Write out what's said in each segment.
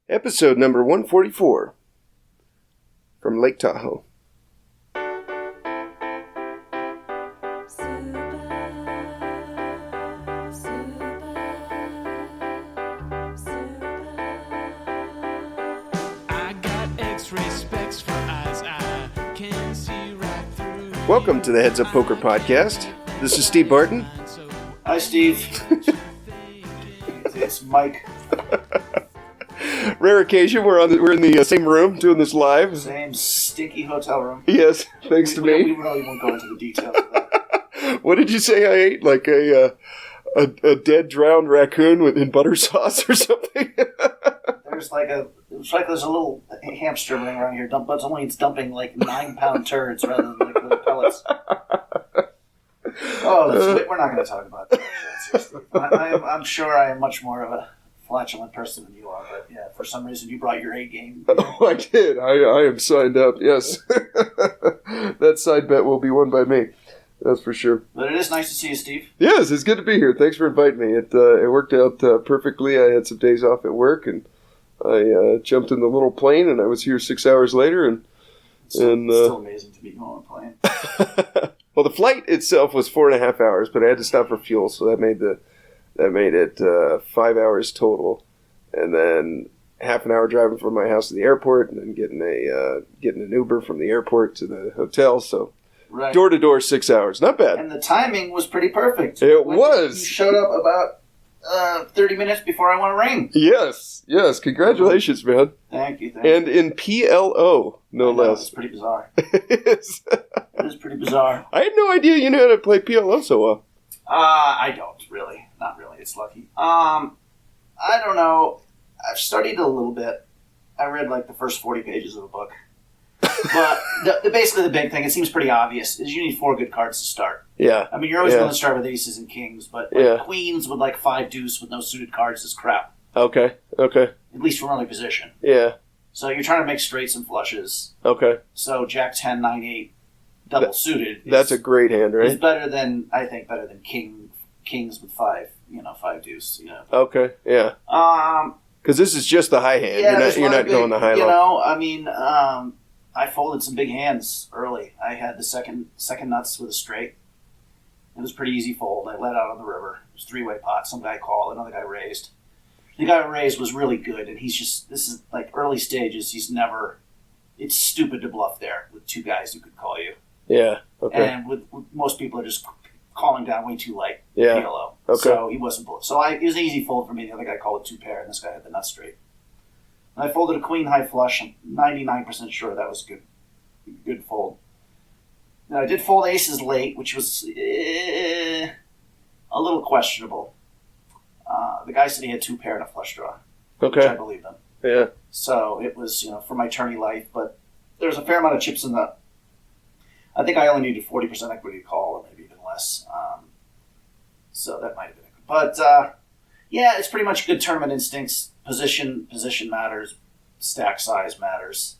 Episode number 144 from Lake Tahoe. Welcome to the Heads Up Poker Podcast. This is Steve Barton. Hi, Steve. It's Mike. Rare occasion, we're in the same room doing this live. Same stinky hotel room. Yes, thanks to me. We really won't go into the details of that. What did you say I ate? Like a dead, drowned raccoon in butter sauce or something? There's there's a little hamster running around here, but it's dumping like 9-pound turds rather than like little pellets. We're not going to talk about that. Seriously. I'm sure I am much more of a flatulent person than you are, but yeah, for some reason you brought your A game. Oh, I did. I am signed up, yes. That side bet will be won by me. That's for sure. But it is nice to see you, Steve. Yes, it's good to be here. Thanks for inviting me. It worked out perfectly. I had some days off at work, and I jumped in the little plane, and I was here 6 hours later. It's still amazing to be on a plane. Well, the flight itself was 4.5 hours, but I had to stop for fuel, so that made it 5 hours total, and then half an hour driving from my house to the airport, and then getting an Uber from the airport to the hotel. So right. Door to door, 6 hours, not bad. And the timing was pretty perfect. It was. You showed up about 30 minutes before I went to ring. Yes. Congratulations, man. Thank you. And in PLO, no less. It's pretty bizarre. It is. It is pretty bizarre. I had no idea you knew how to play PLO so well. I don't really. Not really. It's lucky. I don't know. I've studied a little bit. I read like the first 40 pages of a book. But basically the big thing, it seems pretty obvious, is you need 4 good cards to start. Yeah. I mean, you're always going to start with aces and kings, but queens with like 5 deuce with no suited cards is crap. Okay. At least from early position. Yeah. So you're trying to make straights and flushes. Okay. So Jack 10, 9, 8, double suited. That's a great hand, right? Is better than kings with 5 deuce. Okay. Yeah. Because this is just the high hand. Yeah, you're not going the high low. I folded some big hands early. I had the second nuts with a straight. It was a pretty easy fold. I let out on the river. It was 3-way pot. Some guy called. Another guy raised. The guy who raised was really good, and this is like early stages. It's stupid to bluff there with 2 guys who could call you. Yeah, okay. And with most people are just calling down way too light. Yeah. PLO. Okay. So he wasn't bluff. So it was an easy fold for me. The other guy called a 2-pair, and this guy had the nut straight. And I folded a queen high flush. I'm 99% sure that was a good fold. Now, I did fold aces late, which was a little questionable. The guy said he had 2-pair and a flush draw, which I believed him. Yeah. So it was, for my tourney life, but there's a fair amount of chips in the. I think I only needed 40% equity to call, or maybe even less. So that might have been it. But it's pretty much good tournament instincts. Position matters. Stack size matters.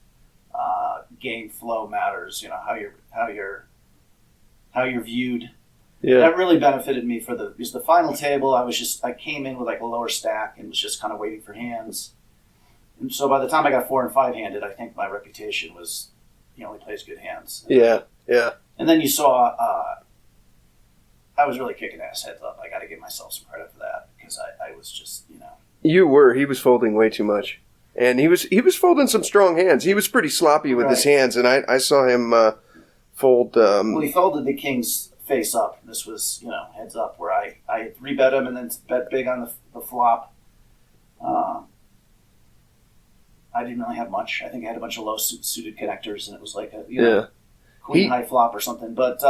Game flow matters. How you're viewed. Yeah. That really benefited me because the final table. I came in with like a lower stack and was just kind of waiting for hands. And so by the time I got 4 and 5 handed, I think my reputation was he only plays good hands. Yeah. And then you saw I was really kicking ass heads up. I got to give myself some credit for that because I was just You were. He was folding way too much, and he was folding some strong hands. He was pretty sloppy with his hands, and I saw him fold. Well, he folded the kings face up. This was heads up where I 3-bet him and then bet big on the flop. I didn't really have much. I think I had a bunch of low suited connectors, and it was like a queen high flop or something. But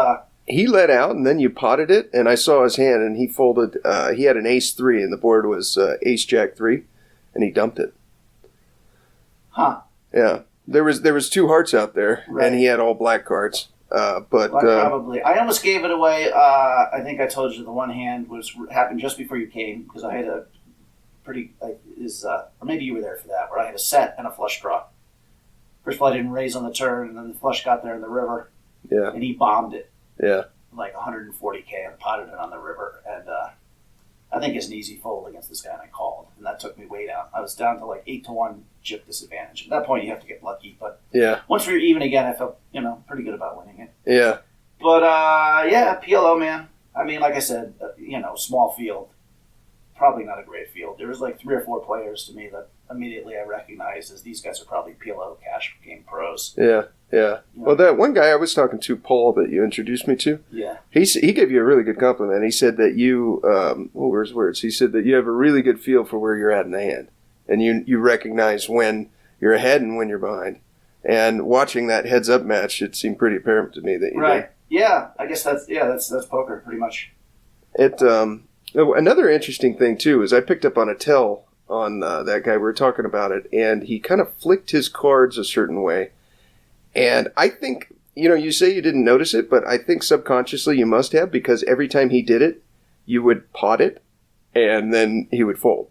he let out, and then you potted it, and I saw his hand, and he folded. He had an ace 3, and the board was ace jack 3, and he dumped it. Huh? Yeah, there was 2 hearts out there, right. And he had all black cards. But I almost gave it away. I think I told you the one hand happened just before you came because I had a pretty or maybe you were there for that, where I had a set and a flush draw. First of all, I didn't raise on the turn, and then the flush got there in the river. Yeah. And he bombed it. Yeah. Like 140K and potted it on the river. And I think it's an easy fold against this guy, and I called. and that took me way down. I was down to like 8-1 chip disadvantage. At that point, you have to get lucky. But once we were even again, I felt pretty good about winning it. Yeah. But PLO, man. I mean, like I said, small field, probably not a great field. There was like 3 or 4 players to me that immediately I recognized as these guys are probably PLO cash game pros. Yeah. Yeah. Well, that one guy I was talking to, Paul, that you introduced me to, he gave you a really good compliment. He said that you, what were his words? He said that you have a really good feel for where you're at in the hand. And you recognize when you're ahead and when you're behind. And watching that heads-up match, it seemed pretty apparent to me that you did. Yeah, I guess that's poker, pretty much. Another interesting thing, too, is I picked up on a tell on that guy. We were talking about it, and he kind of flicked his cards a certain way. And I think, you say you didn't notice it, but I think subconsciously you must have, because every time he did it, you would pot it, and then he would fold.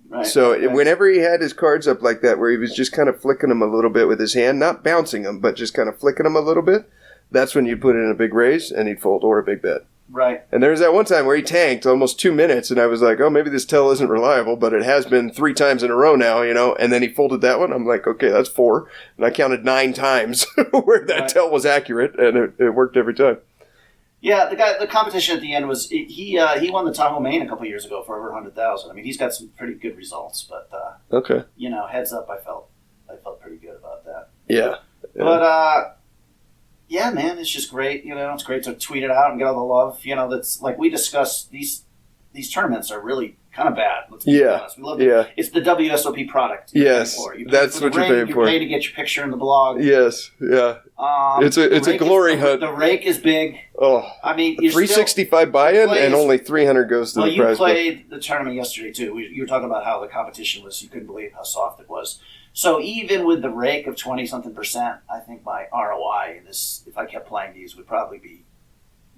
Right. So whenever he had his cards up like that, where he was just kind of flicking them a little bit with his hand, not bouncing them, but just kind of flicking them a little bit, that's when you'd put in a big raise, and he'd fold, or a big bet. Right. And there was that one time where he tanked almost 2 minutes, and I was like, oh, maybe this tell isn't reliable, but it has been 3 times in a row now, and then he folded that one. I'm like, okay, that's 4. And I counted 9 times where that tell was accurate, and it worked every time. Yeah, the competition at the end was, he won the Tahoe Main a couple years ago for over 100,000. I mean, he's got some pretty good results, but, heads up, I felt pretty good about that. Yeah. But, yeah, man, it's just great. It's great to tweet it out and get all the love. That's like we discussed. These tournaments are really kind of bad. Let's be honest. We love it. Yeah. It's the WSOP product. Yes, that's what you're paying for. You pay to get your picture in the blog. Yes, yeah. It's a glory hunt. The rake is big. Oh, I mean, you're $365 buy-in, and only $300 goes to the prize. Well, you played the tournament yesterday too. You were talking about how the competition was. You couldn't believe how soft it was. So even with the rake of 20-something%, I think my ROI in this, if I kept playing these, would probably be,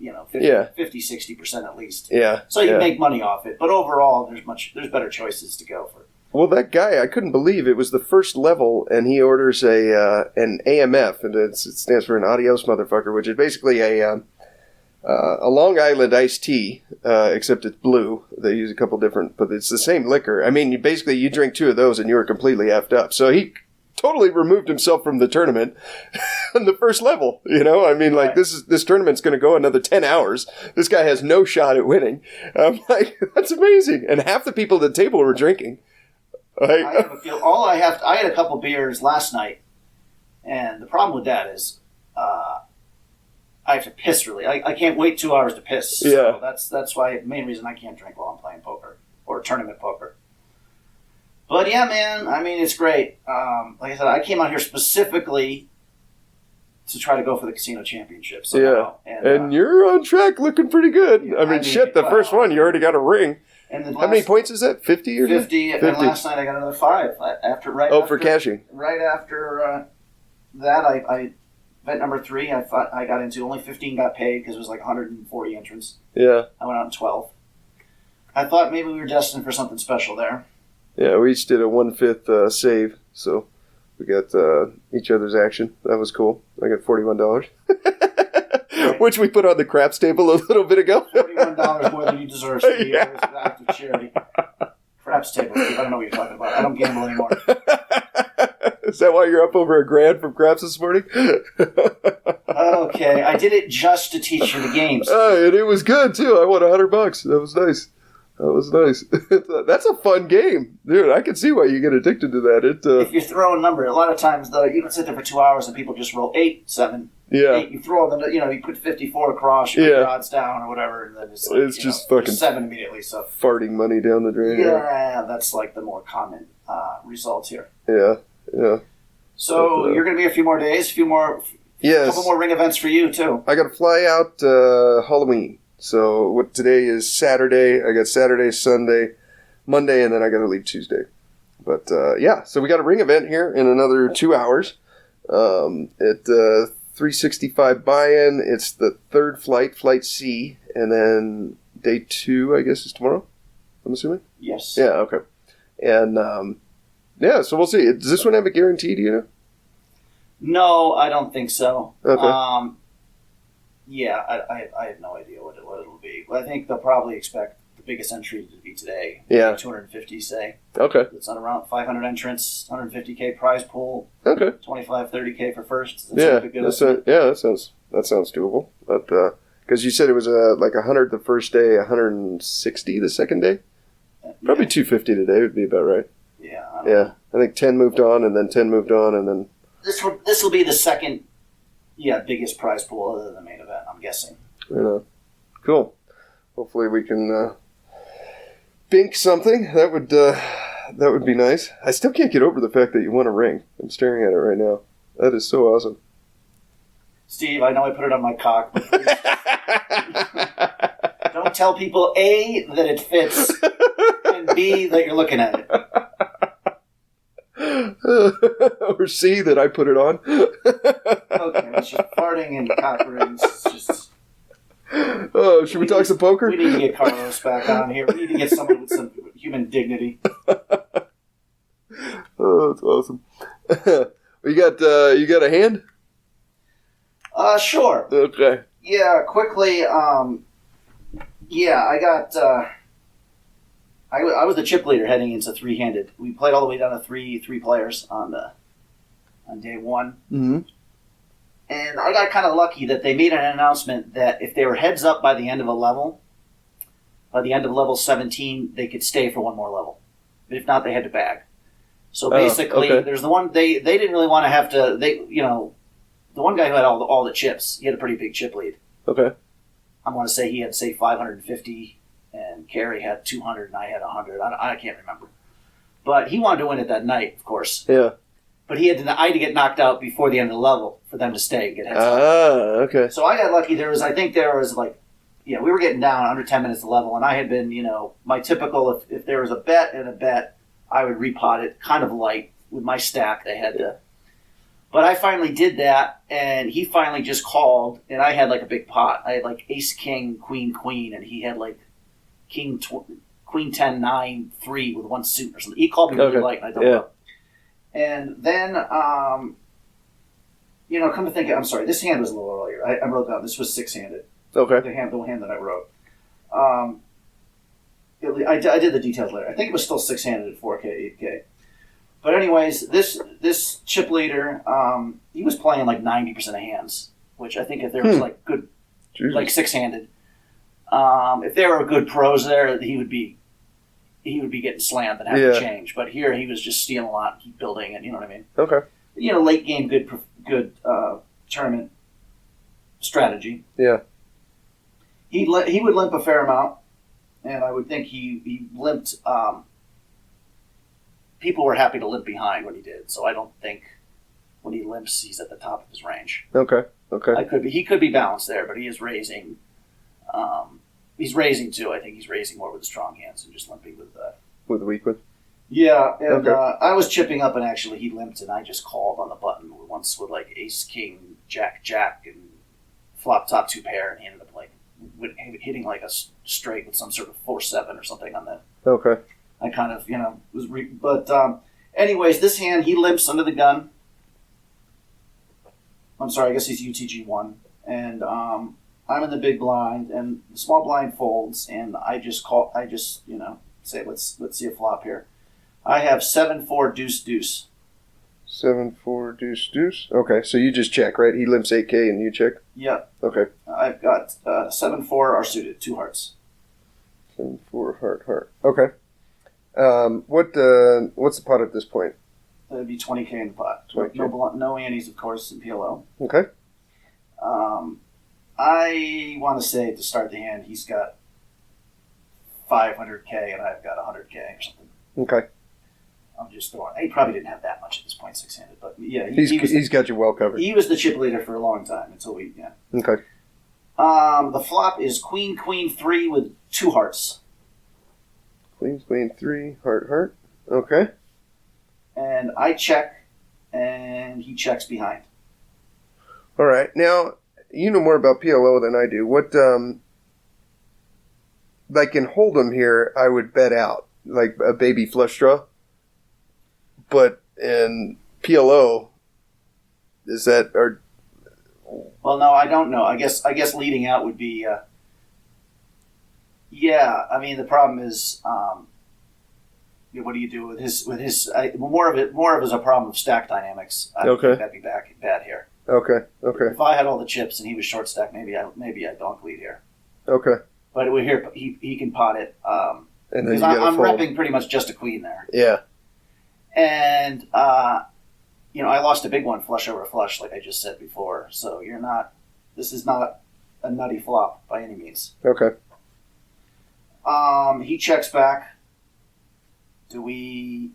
50-60% at least. Yeah. So you make money off it, but overall, there's better choices to go for. Well, that guy, I couldn't believe it was the first level, and he orders an AMF, and it stands for an adios motherfucker, which is basically a Long Island iced tea, except it's blue. They use a couple different, but it's the same liquor. I mean, you drink 2 of those and you were completely effed up. So he totally removed himself from the tournament on the first level. I mean, like this tournament's going to go another 10 hours. This guy has no shot at winning. I'm like, that's amazing. And half the people at the table were drinking. I have a feel. I had a couple beers last night, and the problem with that is, I have to piss really. I can't wait 2 hours to piss. So that's why the main reason I can't drink while I'm playing poker or tournament poker. But yeah, man, I mean, it's great. Like I said, I came out here specifically to try to go for the casino championship. And you're on track, looking pretty good. Yeah, I mean, the first one, you already got a ring. And how many points is that? 50 or 50, and then last night I got another 5 for cashing. Right after that, I bet number 3, I got into. Only 15 got paid because it was like 140 entrants. Yeah. I went out in 12. I thought maybe we were destined for something special there. Yeah, we each did a 1/5 save, so we got each other's action. That was cool. I got $41. Which we put on the craps table a little bit ago. $41 more than you deserve. Steve. Yeah. It was an act of charity. Craps table, Steve. I don't know what you're talking about. I don't gamble anymore. Is that why you're up over $1,000 from craps this morning? Okay, I did it just to teach you the games. And it was good too. I won $100. That was nice. That's a fun game, dude. I can see why you get addicted to that. If you're throwing a number, a lot of times though, you can sit there for 2 hours and people just roll 8, 7. Yeah. 8, you throw them. You put 54 across, you put your odds down or whatever, and then it's just fucking 7 immediately. So farting money down the drain. Yeah, that's like the more common results here. Yeah. So you're going to be a few more days, yes, couple more ring events for you too. I got to fly out Halloween. So today is Saturday. I got Saturday, Sunday, Monday, and then I got to leave Tuesday. But so we got a ring event here in another 2 hours. At $365 buy-in. It's the third flight, Flight C, and then day 2, I guess, is tomorrow. I'm assuming. Yes. Yeah. Okay. And so we'll see. Does this one have a guarantee? Do you know? No, I don't think so. Okay. Yeah, I have no idea what it'll be. I think they'll probably expect the biggest entry to be today. Yeah. 250, say. Okay. It's on around 500 entrants, 150K prize pool. Okay. 25, 30K for first. That sounds doable. But because you said it was like 100 the first day, 160 the second day. Probably 250 today would be about right. Yeah. I think 10 moved on, and then 10 moved on, and then this will be the second, biggest prize pool other than the main event, I'm guessing. Cool. Hopefully we can bink something. That would be nice. I still can't get over the fact that you won a ring. I'm staring at it right now. That is so awesome. Steve, I know I put it on my cock, but please don't tell people A, that it fits, and B, that you're looking at it. Or C, that I put it on. Okay, it's just farting and cock rings. It's just... Oh, should we talk some poker? We need to get Carlos back on here. We need to get someone with some human dignity. Oh, that's awesome. You got a hand? Sure. Okay. Yeah, quickly. I got. I was the chip leader heading into three-handed. We played all the way down to three players on day one. Mm-hmm. And I got kind of lucky that they made an announcement that if they were heads up by the end of a level, by the end of level 17, they could stay for one more level. But if not, they had to bag. So basically, there's the one they didn't really want to have to. The one guy who had all the chips, he had a pretty big chip lead. Okay. I want to say he had 550, and Carrie had 200, and I had 100. I can't remember, but he wanted to win it that night, of course. Yeah. But I had to get knocked out before the end of the level for them to stay and get heads up. Okay. So I got lucky. We were getting down under 10 minutes of level, and I had been, my typical, if there was a bet, I would repot it kind of light with my stack. They had to. But I finally did that, and he finally just called, and I had like a big pot. I had like ace, king, queen, and he had like king, queen, 10, 9, 3 with one suit or something. He called me really light, and I don't know. And then, come to think, I'm sorry, this hand was a little earlier. I wrote down, this was six-handed. Okay. The hand that I wrote. I did the details later. I think it was still six-handed at 4K, 8K. But anyways, this chip leader, he was playing like 90% of hands, which I think if there was like good, like six-handed, if there were good pros there, he would be getting slammed and have to change. But here he was just stealing a lot, keep building, and you know what I mean. Okay. Late game, good tournament strategy. Yeah. He would limp a fair amount, and I would think he limped. People were happy to limp behind when he did, so I don't think when he limps he's at the top of his range. Okay. He could be balanced there, but he is raising. He's raising too. I think he's raising more with the strong hands and just limping with the weak one. Yeah, and I was chipping up, and actually he limped, and I just called on the button once with like ace, king, jack, and flop top 2 pair, and he ended up like hitting like a straight with some sort of 4-7 or something on that. Okay. I kind of was but anyways, this hand he limps under the gun. I'm sorry, I guess he's UTG1, and I'm in the big blind, and the small blind folds, and I just say let's see a flop here. I have 7-4 deuce. 7-4 deuce. Okay, so you just check, right? He limps 8K and you check. Yeah. Okay. I've got 7-4 are suited, 2 hearts. 7-4 heart. Okay. What's the pot at this point? That'd be 20K in the pot. 20K. No antes, of course, in PLO. Okay. I want to say to start the hand, he's got 500K and I've got 100K or something. Okay. I'm just throwing. He probably didn't have that much at this point, six-handed, but yeah, he's got you well covered. He was the chip leader for a long time until we Okay. The flop is queen 3 with 2 hearts. Queen 3 heart. Okay. And I check, and he checks behind. All right. Now you know more about PLO than I do. What like in Hold'em here, I would bet out like a baby flush draw. But in PLO, is that or? Well, no, I don't know. I guess leading out would be. Yeah, I mean the problem is, what do you do with his? More of it is a problem of stack dynamics. I think that'd be bad here. Okay. If I had all the chips and he was short stack, maybe I donk lead here. Okay. But we're here. He can pot it. And because I'm repping pretty much just a queen there. Yeah. And I lost a big one flush over flush, like I just said before. So this is not a nutty flop by any means. Okay. He checks back. Do we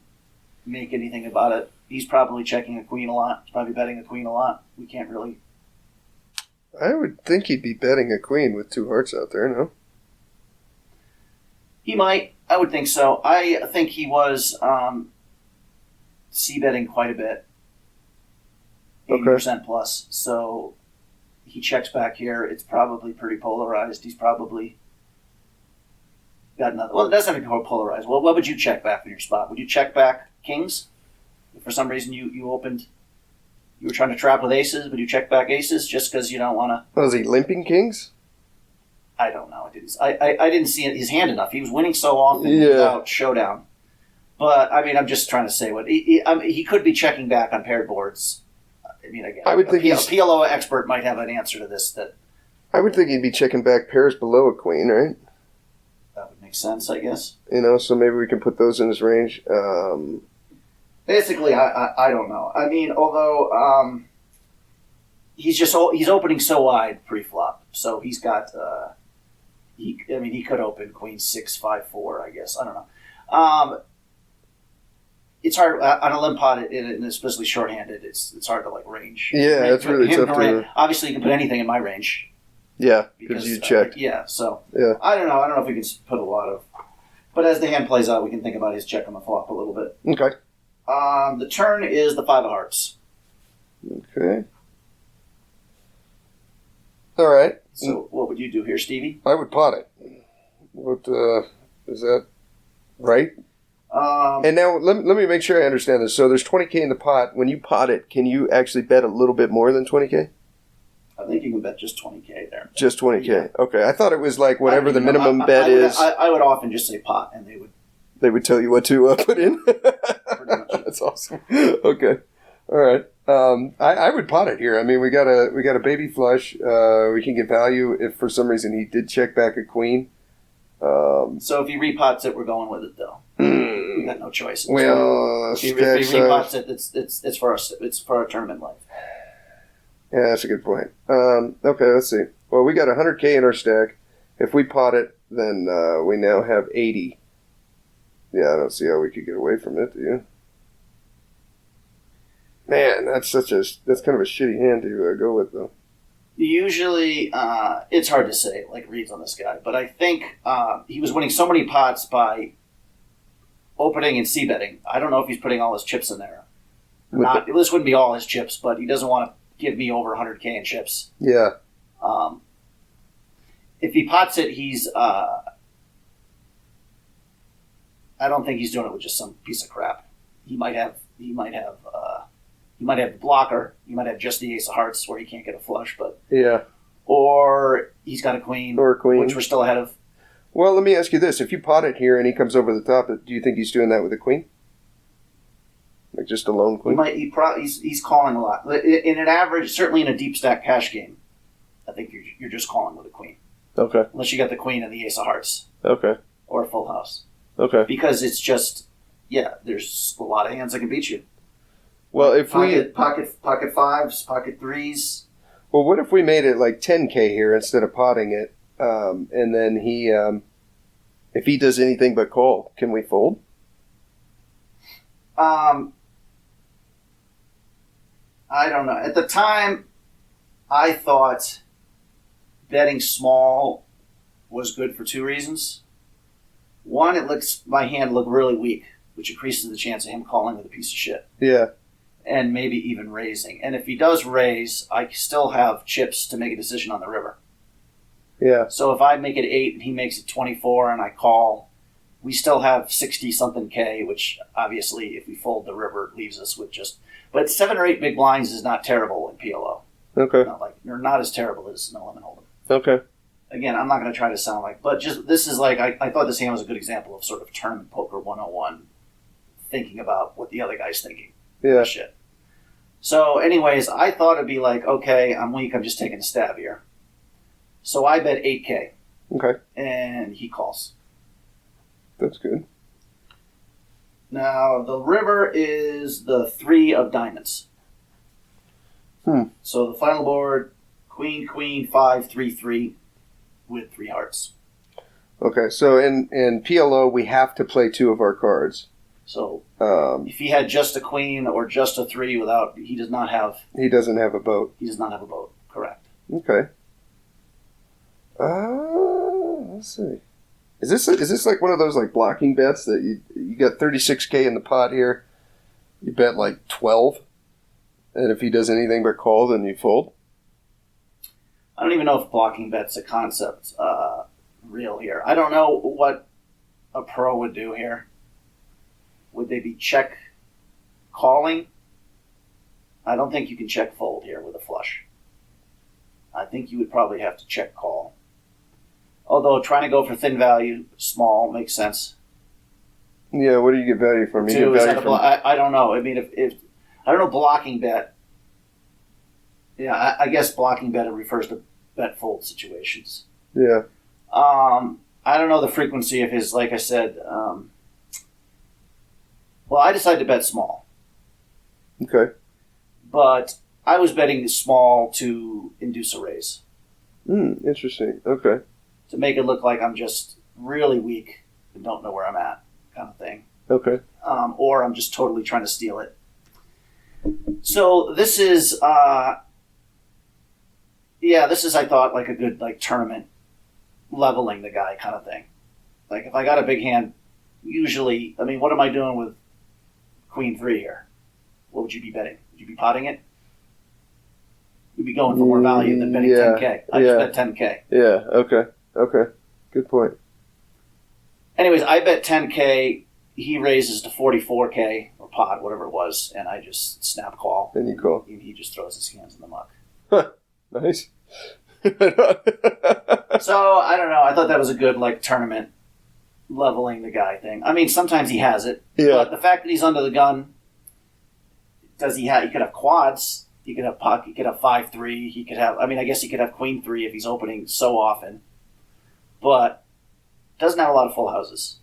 make anything about it? He's probably checking a queen a lot. He's probably betting a queen a lot. We can't really. I would think he'd be betting a queen with 2 hearts out there, no? He might. I would think so. I think he was c-betting quite a bit. 80% plus. So he checks back here. It's probably pretty polarized. He's probably got another. Well, it doesn't have to be polarized. Well, what would you check back in your spot? Would you check back kings? If for some reason you opened, you were trying to trap with aces, would you check back aces just because you don't want to? Was he limping kings? I don't know. I didn't see his hand enough. He was winning so often without showdown. But I mean, I'm just trying to say what he could be checking back on paired boards. I mean, again, I would think a PLO expert might have an answer to this. That I would think he'd be checking back pairs below a queen, right? That would make sense, I guess. So maybe we can put those in his range. Basically, I don't know. I mean, although he's opening so wide pre-flop, so he's got he could open queen 6-5-4, I guess. I don't know. It's hard on a limp pot, and especially shorthanded. It's hard to range. Yeah, it's really tough to. Obviously, you can put anything in my range. Yeah, because you checked. So yeah. I don't know if we can put a lot of, but as the hand plays out, we can think about his check on the flop a little bit. Okay. The turn is the 5 of hearts. Okay. All right. So what would you do here, Stevie? I would pot it. What is that right? And now let me make sure I understand this. So there's 20K in the pot. When you pot it, can you actually bet a little bit more than 20K? I think you can bet just 20K there. Just 20K. Yeah. Okay. I thought it was like whatever the minimum bet is. I would often just say pot, and they would tell you what to put in. Pretty much. That's awesome. Okay. All right. I would pot it here. I mean, we got a baby flush. We can get value if for some reason he did check back a queen. So if he repots it, we're going with it though. We got no choice. Well, if he repots it, it's for our tournament life. Yeah, that's a good point. Okay, let's see. Well, we got 100K in our stack. If we pot it, then we now have 80. Yeah, I don't see how we could get away from it, do you? Man, that's kind of a shitty hand to go with, though. Usually, it's hard to say, reads on this guy, but I think he was winning so many pots by opening and c-betting. I don't know if he's putting all his chips in there. This wouldn't be all his chips, but he doesn't want to give me over 100K in chips. Yeah. If he pots it, he's... I don't think he's doing it with just some piece of crap. He might have the blocker. He might have just the ace of hearts where he can't get a flush, but yeah. Or he's got a queen, which we're still ahead of. Well, let me ask you this: if you pot it here and he comes over the top, do you think he's doing that with a queen? Like just a lone queen? He's calling a lot. In an average, certainly in a deep stack cash game, I think you're just calling with a queen. Okay. Unless you got the queen and the ace of hearts. Okay. Or a full house. Okay. Because it's just, there's a lot of hands that can beat you. Well, if pocket fives, pocket threes. Well, what if we made it like 10K here instead of potting it, and then if he does anything but call, can we fold? I don't know. At the time, I thought betting small was good for 2 reasons. One, it looks my hand look really weak, which increases the chance of him calling with a piece of shit. Yeah. And maybe even raising. And if he does raise, I still have chips to make a decision on the river. Yeah. So if I make it 8 and he makes it 24 and I call, we still have 60-something K, which obviously if we fold the river leaves us with just... But 7 or 8 big blinds is not terrible in PLO. Okay. Not as terrible as no limit hold'em. Okay. again, I'm not going to try to sound like, but just this is like, I thought this hand was a good example of sort of tournament poker 101, thinking about what the other guy's thinking. Yeah. Shit. So, anyways, I thought it'd be like, okay, I'm weak, I'm just taking a stab here. So I bet 8K. Okay. And he calls. That's good. Now, the river is the 3 of diamonds. So the final board, queen, queen, 5, 3, 3, with 3 hearts. Okay, so in PLO, we have to play 2 of our cards. So if he had just a queen or just a 3 without, he does not have... He doesn't have a boat. He does not have a boat, correct. Okay. Let's see. Is this like one of those like blocking bets that you got 36K in the pot here, you bet like 12, and if he does anything but call, then you fold? I don't even know if blocking bet's a concept real here. I don't know what a pro would do here. Would they be check calling? I don't think you can check fold here with a flush. I think you would probably have to check call. Although trying to go for thin value, small, makes sense. Yeah, what do you get value from? You Two, get is value that from... I don't know. I mean, if I don't know blocking bet. Yeah, I guess blocking bet refers to bet fold situations. Yeah. I don't know the frequency of his, like I said. Well, I decided to bet small. Okay. But I was betting small to induce a raise. Interesting. Okay. To make it look like I'm just really weak and don't know where I'm at, kind of thing. Okay. Or I'm just totally trying to steal it. So this is, this is, I thought, like a good like tournament leveling the guy kind of thing. Like if I got a big hand, usually, I mean, what am I doing with Queen 3 here? What would you be betting? Would you be potting it? You'd be going for more value than betting 10K. I just bet 10K. Yeah, okay. Good point. Anyways, I bet 10K. He raises to 44K or pot, whatever it was, and I just snap call. Then you call. And he just throws his hands in the muck. Nice. So, I don't know. I thought that was a good like tournament leveling the guy thing. I mean, sometimes he has it. Yeah. But the fact that he's under the gun, he could have quads. He could have puck. He could have 5-3. He could have, I mean, I guess he could have queen 3 if he's opening so often. But doesn't have a lot of full houses.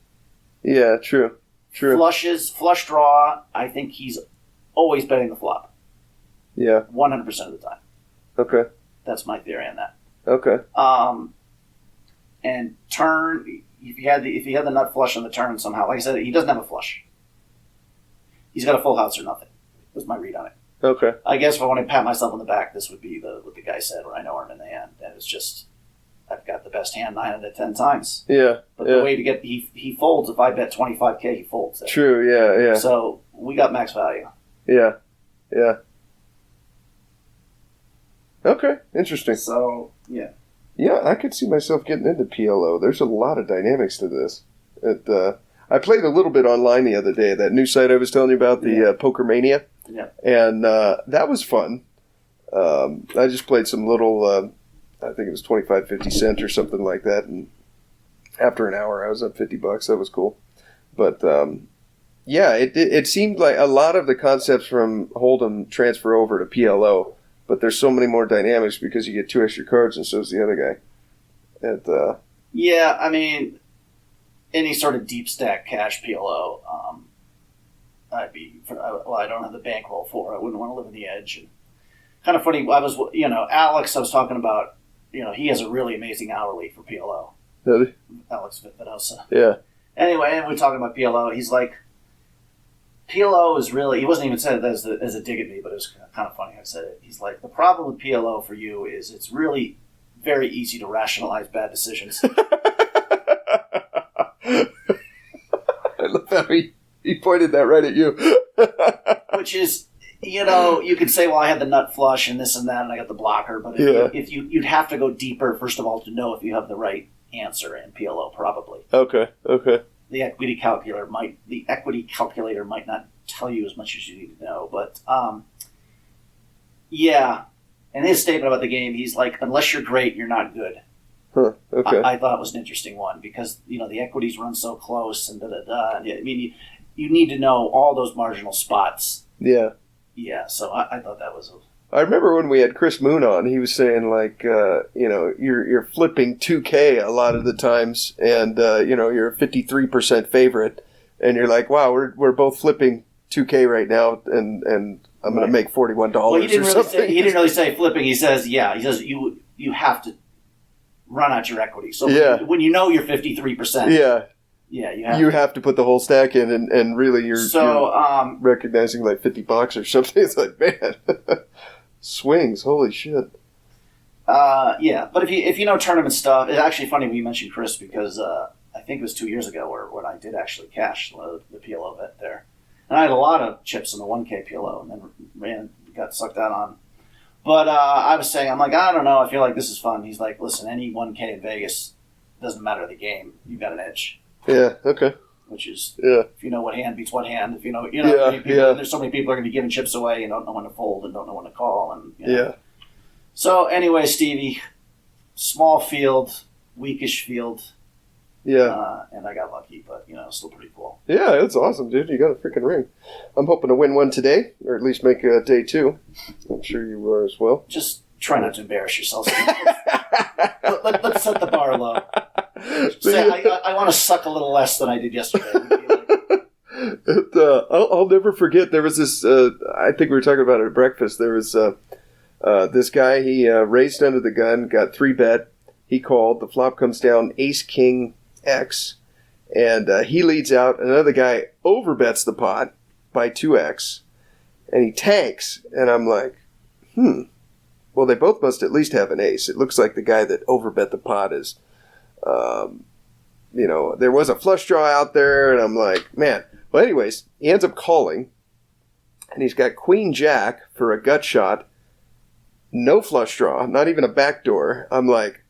Yeah, true. Flush draw, I think he's always betting the flop. Yeah. 100% of the time. Okay. That's my theory on that. Okay. And turn, if he had the nut flush on the turn somehow, like I said, he doesn't have a flush. He's got a full house or nothing. Was my read on it. Okay. I guess if I want to pat myself on the back, this would be what the guy said, where I know him in the end. And it's just, I've got the best hand 9 out of 10 times. Yeah. But the way to get, he folds. If I bet 25K, he folds. True, yeah. So we got max value. Yeah. Okay, interesting. So, yeah. Yeah, I could see myself getting into PLO. There's a lot of dynamics to this. I played a little bit online the other day, that new site I was telling you about, the Poker Mania. Yeah. And that was fun. I just played some little, I think it was 25, 50 cents or something like that. And after an hour, I was up $50. That was cool. But, it seemed like a lot of the concepts from Hold'em transfer over to PLO. But there's so many more dynamics because you get 2 extra cards and so's the other guy. Yeah, I mean, any sort of deep stack cash PLO, I don't have the bankroll for. I wouldn't want to live on the edge. And kind of funny, Alex, I was talking about, he has a really amazing hourly for PLO. Really? Alex Venosa. Yeah. Anyway, and we're talking about PLO. He's like, PLO is really, he wasn't even said it as a dig at me, but it was kind of funny how I said it. He's like, the problem with PLO for you is it's really very easy to rationalize bad decisions. I love how he pointed that right at you. Which is, you could say, well, I had the nut flush and this and that, and I got the blocker, but if you'd have to go deeper, first of all, to know if you have the right answer in PLO, probably. Okay. The equity calculator might not tell you as much as you need to know, but and his statement about the game, he's like, unless you're great, you're not good. Huh. Okay. I thought was an interesting one because, the equities run so close and da-da-da. I mean, you need to know all those marginal spots. Yeah. Yeah, so I thought that was I remember when we had Chris Moon on, he was saying like, you're flipping 2K a lot of the times, and you're a 53% favorite, and you're like, wow, we're both flipping 2K right now, and I'm going to make $41 well, he didn't or really something. He didn't really say flipping. He says you have to run out your equity. So when you know you're 53%, you have to put the whole stack in, and really you're recognizing like $50 or something. It's like, man, swings, holy shit. But if you know tournament stuff, it's actually funny when you mentioned Chris because I think it was 2 years ago when I did actually cash the PLO bet there. And I had a lot of chips in the 1K PLO and then got sucked out on. But I was saying, I'm like, I don't know, I feel like this is fun. He's like, listen, any 1K in Vegas, doesn't matter the game, you've got an edge. Yeah, okay. Which is, if you know what hand beats what hand, if there's so many people are going to be giving chips away and don't know when to fold and don't know when to call. And So anyway, Stevie, small field, weakish field. Yeah. And I got lucky, but, still pretty cool. Yeah, that's awesome, dude. You got a freaking ring. I'm hoping to win one today, or at least make a day 2. I'm sure you are as well. Just try not to embarrass yourself. Let's set the bar low. I want to suck a little less than I did yesterday. I'll never forget, there was this, I think we were talking about it at breakfast, there was this guy, he raised under the gun, got 3-bet, he called, the flop comes down, ace, king, X, and he leads out. Another guy overbets the pot by 2X, and he tanks. And I'm like, well, they both must at least have an ace. It looks like the guy that overbet the pot is, there was a flush draw out there, and I'm like, man. Well, anyways, he ends up calling, and he's got queen jack for a gut shot, no flush draw, not even a backdoor. I'm like,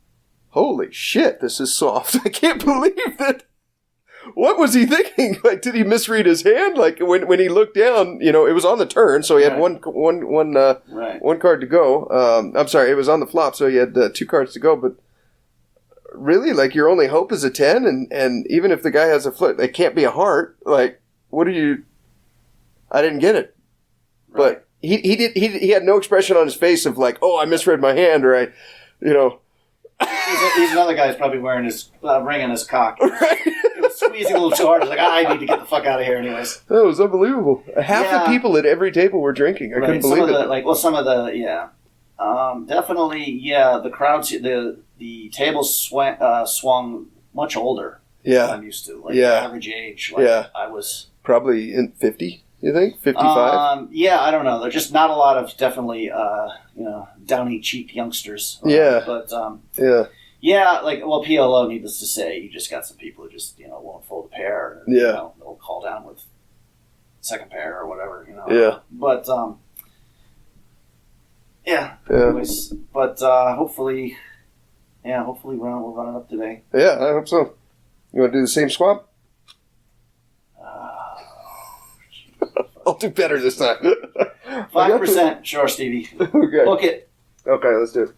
holy shit, this is soft. I can't believe that. What was he thinking? Like, did he misread his hand? Like, when he looked down, it was on the turn, so he had one card to go. I'm sorry, it was on the flop, so he had 2 cards to go. But really, like, your only hope is a 10, and even if the guy has a flip, it can't be a heart. Like, what are you? I didn't get it. Right. But he had no expression on his face of like, oh, I misread my hand, or He's another guy who's probably wearing his ring on his cock. Right. It was squeezing a little too hard. He's like, I need to get the fuck out of here anyways. That was unbelievable. Half the people at every table were drinking. I couldn't believe it. Definitely, the crowds, the tables swung much older than I'm used to. Like, average age. I was... Probably in 50, you think? 55? I don't know. There's just not a lot of definitely, downy-cheeked youngsters. But, PLO, needless to say, you just got some people who just, won't fold a pair. And, they'll call down with second pair or whatever, But, anyways. But, hopefully we'll run it up today. Yeah, I hope so. You want to do the same swap? I'll do better this time. 5%, sure, Stevie. Okay. Book it. Okay, let's do it.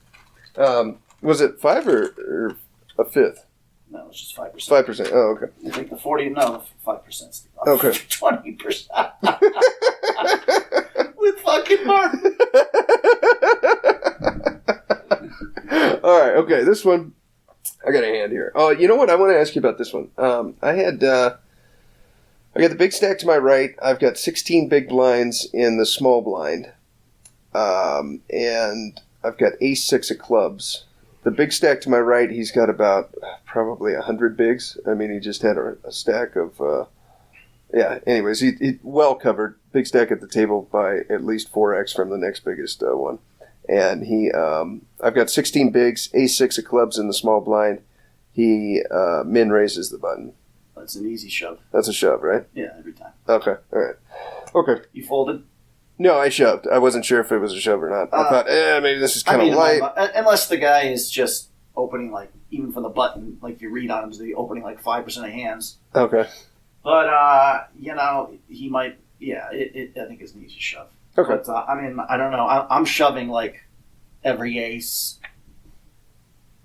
Was it 5 or a fifth? No, it's just 5%. 5%. Oh, okay. I think the 5%. Okay. 20%. With fucking Martin. All right. Okay. This one, I got a hand here. Oh, you know what? I want to ask you about this one. I got the big stack to my right. I've got 16 big blinds in the small blind. And I've got ace-6 of clubs. The big stack to my right, he's got about probably 100 bigs. I mean, he just had a stack of... anyways, he well covered. Big stack at the table by at least 4x from the next biggest one. And I've got 16 bigs, ace-6 of clubs in the small blind. He min raises the button. That's an easy shove. That's a shove, right? Yeah, every time. Okay, all right. Okay. You folded? No, I shoved. I wasn't sure if it was a shove or not. I thought, maybe this is kind of light. Unless the guy is just opening, like, even from the button, like you read on him, the opening like 5% of hands. Okay. But, he might, I think it's an easy shove. Okay. But, I don't know. I'm shoving, like, every ace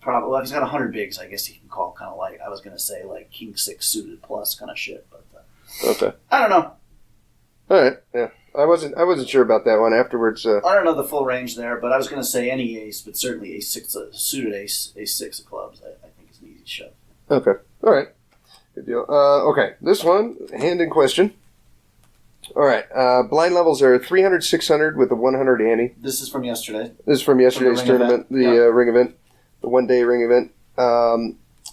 Probably. Well, if he's got 100 bigs, I guess he can call kind of light. I was going to say like king 6 suited plus kind of shit, but okay. I don't know. All right. Yeah. I wasn't sure about that one. Afterwards, I don't know the full range there, but I was going to say any ace, but certainly ace 6, suited ace 6 of clubs. I think is an easy shove. Okay. All right. Good deal. Okay. This one, hand in question. All right. Blind levels are 300, 600 with a 100 ante. This is from yesterday. This is from yesterday's tournament, the ring event, the one-day ring event.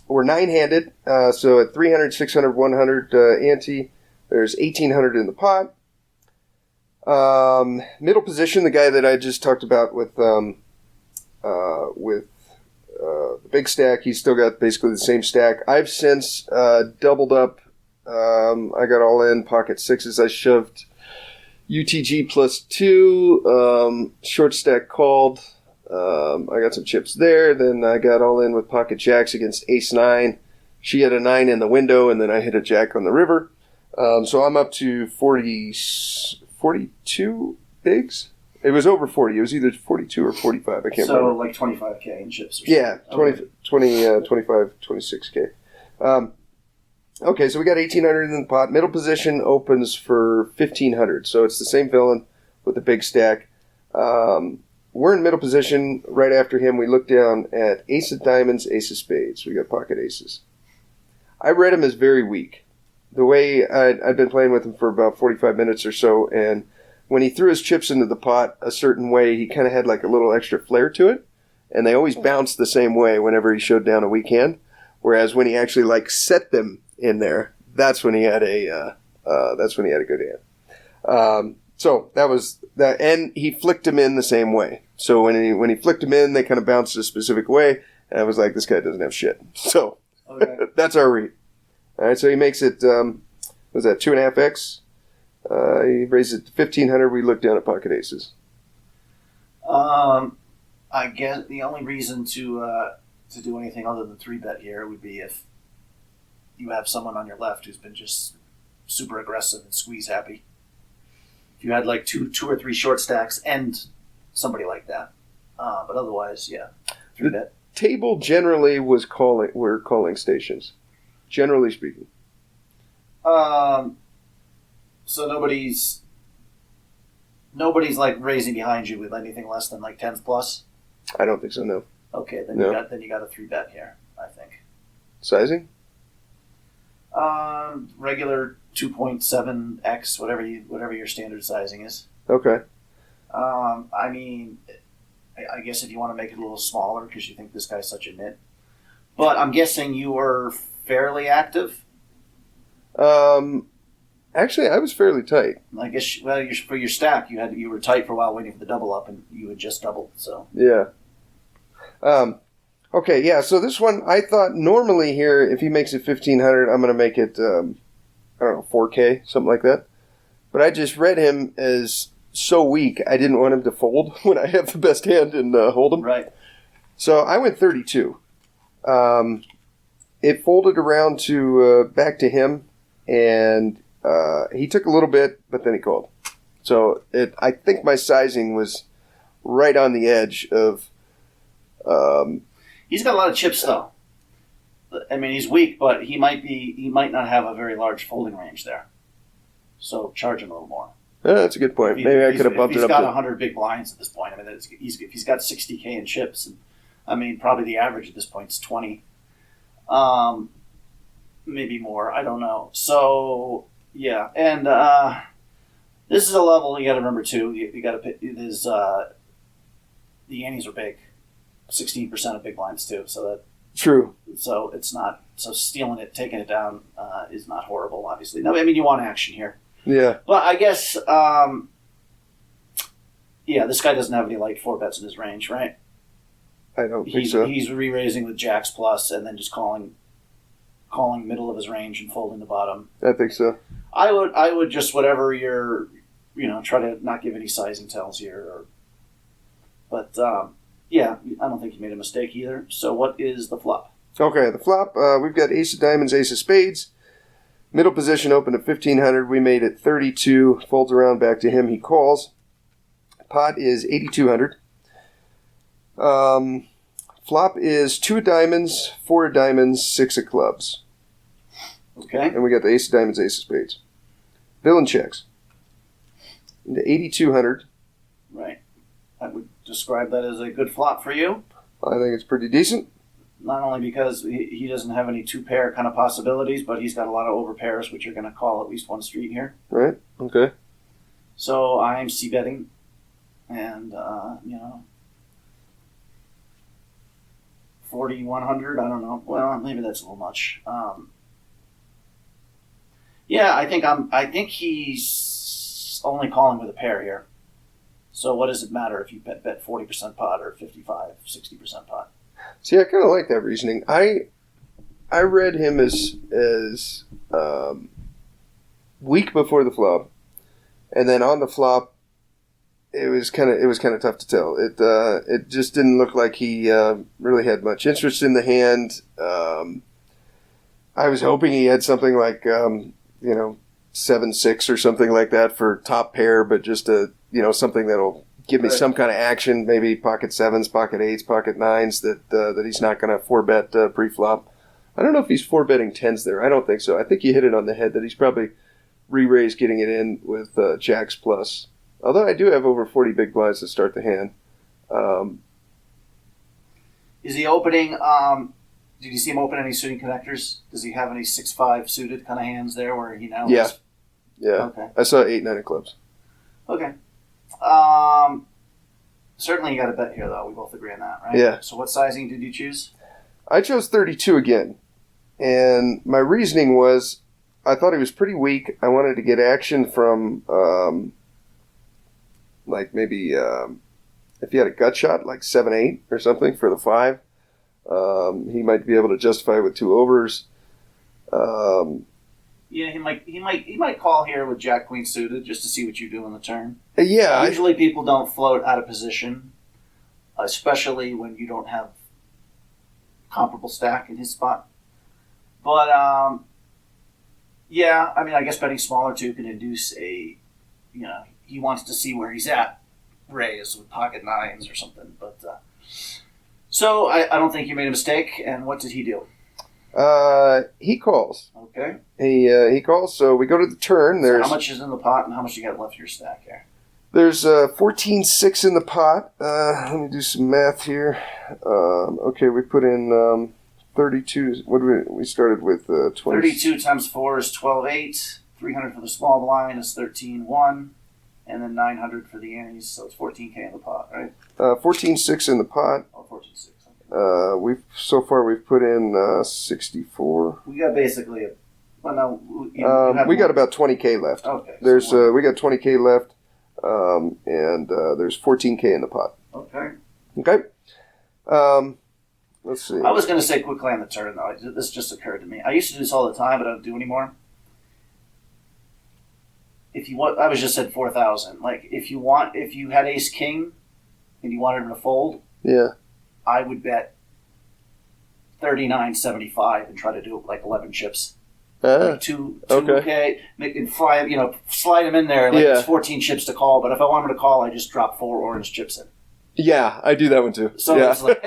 We're 9-handed, so at 300, 600, 100 ante, there's 1,800 in the pot. Middle position, the guy that I just talked about with the big stack, he's still got basically the same stack. I've since doubled up. I got all in pocket sixes. I shoved UTG plus 2, short stack called. I got some chips there. Then I got all in with pocket jacks against ace 9. She had a 9 in the window, and then I hit a jack on the river. So I'm up to 42 bigs. It was over 40. It was either 42 or 45. I can't remember. So like 25K in chips or something. Yeah, 25, 26K. Okay, so we got 1,800 in the pot. Middle position opens for 1,500. So it's the same villain with the big stack. We're in middle position. Right after him, we look down at ace of diamonds, ace of spades. We got pocket aces. I read him as very weak. The way I'd been playing with him for about 45 minutes or so, and when he threw his chips into the pot a certain way, he kind of had like a little extra flair to it, and they always bounced the same way whenever he showed down a weak hand. Whereas when he actually like set them in there, that's when he had a good hand. So that was that, and he flicked them in the same way. So when he flicked them in, they kind of bounced a specific way, and I was like, this guy doesn't have shit. So okay. That's our read. All right, so he makes it. Was that 2.5x? He raises it to 1,500. We look down at pocket aces. I guess the only reason to do anything other than 3-bet here would be if you have someone on your left who's been just super aggressive and squeeze happy. If you had like two or three short stacks and somebody like that, but otherwise, yeah, 3-bet. The table generally were calling stations, generally speaking. So nobody's like raising behind you with anything less than like 10s plus. I don't think so. No. Okay, then you got a 3-bet here. I think. Sizing. Regular 2.7x, whatever your standard sizing is. Okay. I mean, I guess if you want to make it a little smaller because you think this guy's such a nit. But I'm guessing you were fairly active. Actually, I was fairly tight. I guess for your stack, you were tight for a while waiting for the double up, and you had just doubled. So yeah. Okay, yeah. So this one, I thought normally here, if he makes it 1,500, I'm going to make it, 4K, something like that. But I just read him as so weak, I didn't want him to fold when I have the best hand and hold him. Right. So I went 32. It folded around to back to him, and he took a little bit, but then he called. So I think my sizing was right on the edge of. He's got a lot of chips, though. I mean, he's weak, but he might not have a very large folding range there. So charge him a little more. Yeah, that's a good point. Maybe I could have bumped it up. He's got 100 big blinds at this point. I mean, if he's got 60K in chips, and I mean, probably the average at this point is 20. Maybe more. I don't know. So yeah, and this is a level you got to remember too. You got to pick. There's the antes are big, 16% of big blinds too. So that true. So it's not stealing it, taking it down is not horrible. Obviously, no. I mean, you want action here. Yeah. But I guess this guy doesn't have any light 4-bets in his range, right? I don't think so. He's re-raising with jacks plus and then just calling middle of his range and folding the bottom. I think so. I would just whatever you're, try to not give any sizing tells here. But I don't think you made a mistake either. So what is the flop? Okay, the flop, we've got ace of diamonds, ace of spades. Middle position open at 1,500. We made it 32. Folds around back to him. He calls. Pot is 8,200. Flop is 2 diamonds, 4 diamonds, 6 of clubs. Okay. And we got the ace of diamonds, ace of spades. Villain checks. Into 8,200. Right. I would describe that as a good flop for you. I think it's pretty decent. Not only because he doesn't have any 2-pair kind of possibilities, but he's got a lot of overpairs, which are going to call at least one street here. Right. Okay. So I'm c-betting. And, 4,100, I don't know. Well, maybe that's a little much. I think he's only calling with a pair here. So what does it matter if you bet 40% pot or 55, 60% pot? See, I kind of like that reasoning. I read him as weak before the flop, and then on the flop, it was kind of tough to tell. It just didn't look like he really had much interest in the hand. I was hoping he had something like 7-6 or something like that for top pair, but just something that'll give me some kind of action. Maybe pocket 7s, pocket 8s, pocket 9s that he's not going to 4-bet pre-flop. I don't know if he's 4-betting 10s there. I don't think so. I think you hit it on the head that he's probably re-raised getting it in with jacks plus. Although I do have over 40 big blinds to start the hand. Is he opening? Did you see him open any suiting connectors? Does he have any 6-5 suited kind of hands there where he now? Yeah. Okay. I saw 8-9 of clubs. Okay. Certainly you got a bet here, though. We both agree on that, right? Yeah. So what sizing did you choose? I chose 32 again. And my reasoning was I thought he was pretty weak. I wanted to get action from maybe if he had a gut shot, like 7-8 or something for the 5. He might be able to justify with 2 overs. He might call here with Jack Queen suited just to see what you do on the turn. Yeah. Usually people don't float out of position, especially when you don't have comparable stack in his spot. But I guess betting smaller too can induce he wants to see where he's at, raise with pocket 9s or something. But so I don't think you made a mistake. And what did he do? He calls. Okay. He calls, so we go to the turn. So how much is in the pot and how much you got left in your stack here? There's 14-6 in the pot. Let me do some math here. Okay, we put in 32. What did we started with 20. 32 times 4 is 12.8. 300 for the small blind is 13.1. And then 900 for the antes, so it's 14K in the pot, right? 14-6 in the pot. Oh, 14.6. Okay. We've put in 64. We got basically we got about 20K left. Okay. We got 20K left, and there's 14K in the pot. Okay. Okay. Let's see. I was going to say quickly on the turn though. This just occurred to me. I used to do this all the time, but I don't do anymore. I was just said 4,000. Like if you had ace king, and you wanted him to fold. Yeah. I would bet 39.75 and try to do it like 11 chips. Like 2K, and slide him in there like it's 14 chips to call. But if I want him to call, I just drop 4 orange chips in. Yeah, I do that one too. So it's like,